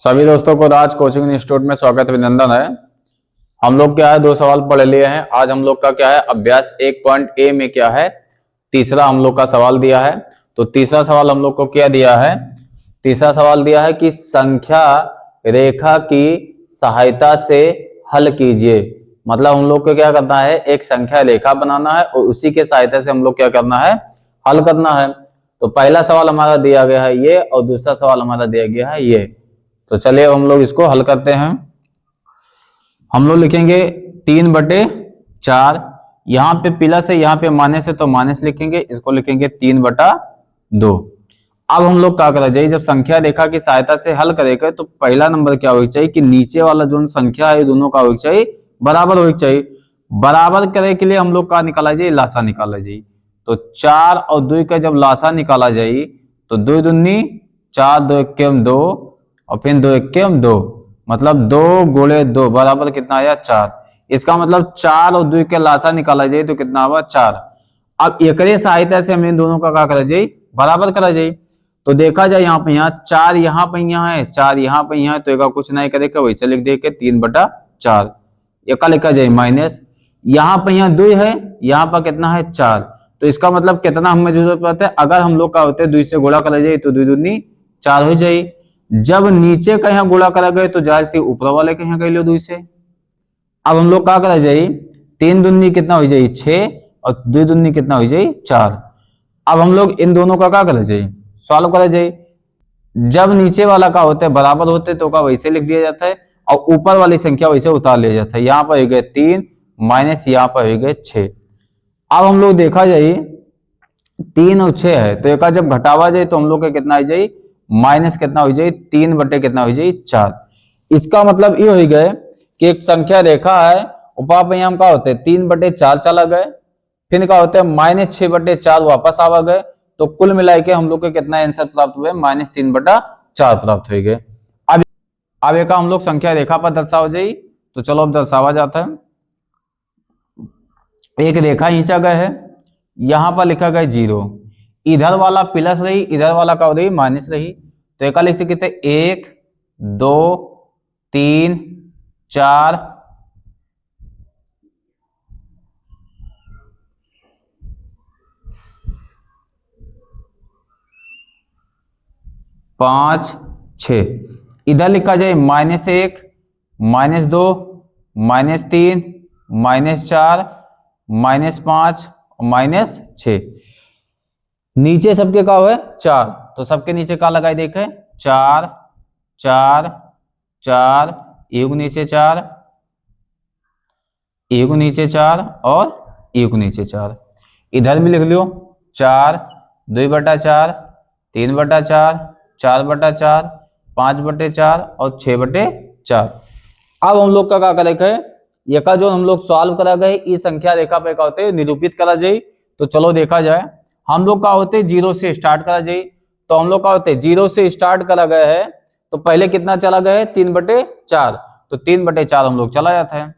सभी दोस्तों को राज कोचिंग इंस्टीट्यूट में स्वागत अभिनंदन है। हम लोग क्या है 2 सवाल पढ़ लिए हैं। आज हम लोग का क्या है अभ्यास 1.a में क्या है तीसरा हम लोग का सवाल दिया है। तो तीसरा सवाल हम लोग को क्या दिया है, तीसरा सवाल दिया है कि संख्या रेखा की सहायता से हल कीजिए। मतलब हम लोग को क्या करना है, एक संख्या रेखा बनाना है और उसी के सहायता से हम लोग क्या करना है, हल करना है। तो पहला सवाल हमारा दिया गया है ये और दूसरा सवाल हमारा दिया गया है ये। तो चलिए हम लोग इसको हल करते हैं। हम लोग लिखेंगे 3/4, यहाँ पे प्लस है यहाँ पे माइनस है तो माइनस लिखेंगे, इसको लिखेंगे 3/2। अब हम लोग क्या करा जाए, जब संख्या रेखा की सहायता से हल करेंगे तो पहला नंबर क्या होना चाहिए कि नीचे वाला जो संख्या है दोनों का होना चाहिए बराबर होना चाहिए। बराबर करे के लिए हम लोग का निकाला जाए, लासा निकाला जाए। तो 4 और 2 का जब लासा निकाला जाए तो 2 दूनी 4, 2 एक्के 2 और फिर 2 एक्के 2, मतलब 2 गुणे 2 बराबर कितना आया 4। इसका मतलब 4 और 2 के लासा निकाला जाए तो कितना हुआ 4। अब एक सहायता से हमें दोनों का क्या करा जाए, बराबर करा जाए। तो देखा जाए यहाँ पे 4 यहाँ पे यहाँ है, 4 यहाँ पे यहाँ है, तो एक कुछ नहीं करेगा वैसे लिख दे के 3/4। एक लिखा जाए माइनस, यहाँ पे यहाँ 2 है, यहाँ पर कितना है 4। तो इसका मतलब कितना हमें जरूरत पड़ता है, अगर हम लोग का होते 2 से गुणा करा जाए तो 2 दूनी 4 हो जाए। जब नीचे का यहाँ गुणा करा गए तो जाहिर से ऊपर वाले के यहाँ कर लो 2 से। अब हम लोग क्या करा जाए, 3 दूनी कितना हो जाए 6 और 2 दूनी कितना हो जाए 4। अब हम लोग इन दोनों का क्या करा जाए, सॉल्व करा जाए। जब नीचे वाला का होता है बराबर होते तो का वैसे लिख दिया जाता है और ऊपर वाली संख्या वैसे उतार लिया जाता है। यहाँ पर हो गए 3 माइनस यहाँ पर हो गए 6। अब हम लोग देखा जाए 3 और 6 है तो एक जब घटावा जाए तो हम लोग का कितना आ जाए माइनस कितना हो जाए 3/कितना हो जाए 4। इसका मतलब ये हो गए कि एक संख्या रेखा है, उपा पे हम क्या होते हैं 3/4 चला गए, फिर क्या होते हैं -6/4 वापस आवा गए। तो कुल मिला के हम लोग को कितना आंसर प्राप्त हुए -3/4 प्राप्त हो गए। अब एक हम लोग संख्या रेखा पर दर्शावा जाए। तो चलो अब दर्शावा जाता है। एक रेखा खींचा गया है, यहां पर लिखा गया 0, इधर वाला प्लस रही इधर वाला क्या हो रही माइनस रही। तो एक लिख सकते 1 2 3 4 5 6। इधर लिखा जाए -1 -2 -3 -4 -5 और -6। नीचे सबके का है 4, तो सबके नीचे का लगाए देखे 4 4 4, एक नीचे 4, एक नीचे 4 और एक नीचे 4। इधर भी लिख लियो 4 2/4 3/4 4/4 5/4 और 6/4। अब हम लोग का क्या करेगा है, ये का जो हम लोग सॉल्व करा गए इस संख्या रेखा पे क्या होते हैं निरूपित करा जाए। तो चलो देखा जाए, हम लोग का होते 0 से स्टार्ट करा जाए। तो हम लोग का होते 0 से स्टार्ट करा गया है तो पहले कितना चला गया है 3/4। तो 3/4 हम लोग चला जाता है।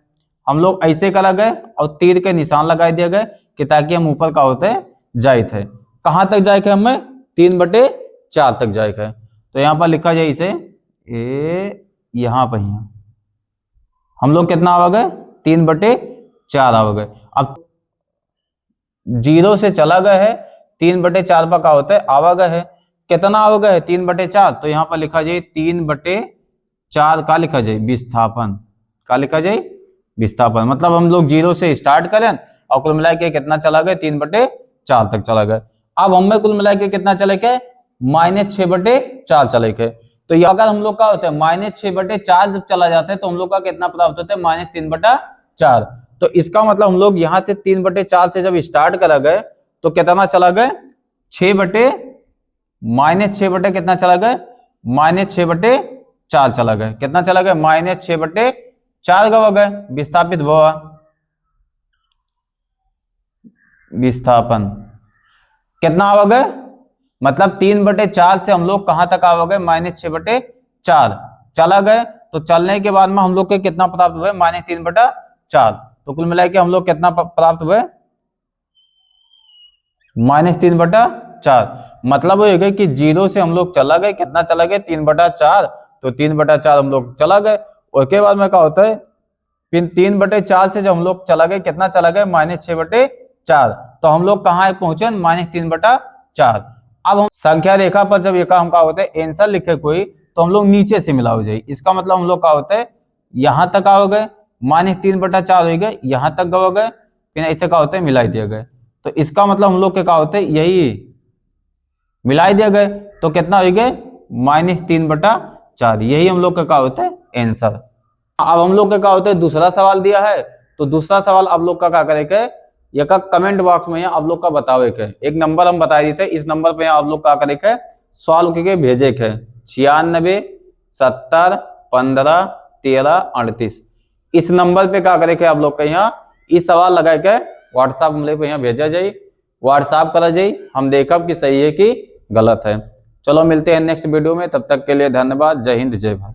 हम लोग ऐसे करा गए और तीर के निशान लगा दिए गए कि ताकि हम ऊपर का होते जाए थे। कहां तक जाए थे हमें 3/4 तक जाए थे। तो यहाँ पर लिखा जाए इसे यहाँ पर हम लोग कितना आ गए 3/4 आ गए। अब 0 से चला गया है 3/4 पर का होता है आवागय है, कितना आवागय है 3/4। तो यहाँ पर लिखा जाए 3/4 का लिखा जाए विस्थापन, का लिखा जाए विस्थापन। मतलब हम लोग 0 से स्टार्ट करें और कुल मिला के कितना चला गए 3/4 तक चला गए। अब हमें कुल मिला के कितना चले के -6/4 चले के। तो अगर हम लोग का होता है -6/4 जब चला जाता है तो हम लोग का कितना प्राप्त होता है -3/4। तो इसका मतलब हम लोग यहाँ से 3/4 से जब स्टार्ट करा गए तो कितना चला गए 6/6 कितना चला गए -6/4 चला गए। कितना चला गए -6/4 गवा गए विस्थापित हुआ विस्थापन कितना आ गए। मतलब 3/4 से हम लोग कहां तक आ गए -6/4 चला गए। तो चलने के बाद में हम लोग के कितना प्राप्त हुए -3/4। तो कुल मिला के हम लोग कितना प्राप्त हुए -3/4। मतलब वो है कि 0 से हम लोग चला गए कितना चला गए 3/4। तो 3/4 हम लोग चला गए। और के बाद में क्या होता है, फिर 3/4 से जब हम लोग चला गए, कितना चला गए, -6/4। तो हम लोग कहाँ पहुंचे, -3/4। अब हम संख्या रेखा पर जब ये काम का होता है आंसर लिखे कोई, तो हम लोग नीचे से मिला हो जाए। इसका मतलब हम लोग क्या होता है, यहाँ तक हो गए, -3/4 हो गए, यहाँ तक हो गए, फिर ऐसे क्या होता है, मिलाई दिए गए। तो इसका मतलब हम लोग के क्या होते हैं, यही मिलाई दिए गए, तो कितना हो गए, -3/4। यही हम लोग का क्या होता है, आंसर। अब हम लोग का क्या होता है, दूसरा सवाल दिया है, तो दूसरा सवाल आप लोग का क्या करेंगे, ये का कमेंट बॉक्स में आप लोग का बतावे के एक नंबर हम बता देते, इस नंबर पे आप लोग क्या करेंगे, सॉल्व करके भेजे के 96 70 15 13 38। इस नंबर पे क्या करेंगे आप लोग का यहाँ इस सवाल लगा के व्हाट्सएप में पे यहाँ भेजा जाए, व्हाट्सएप करा जाए, हम देखा कि सही है कि गलत है। चलो मिलते हैं नेक्स्ट वीडियो में, तब तक के लिए धन्यवाद। जय हिंद जय भारत।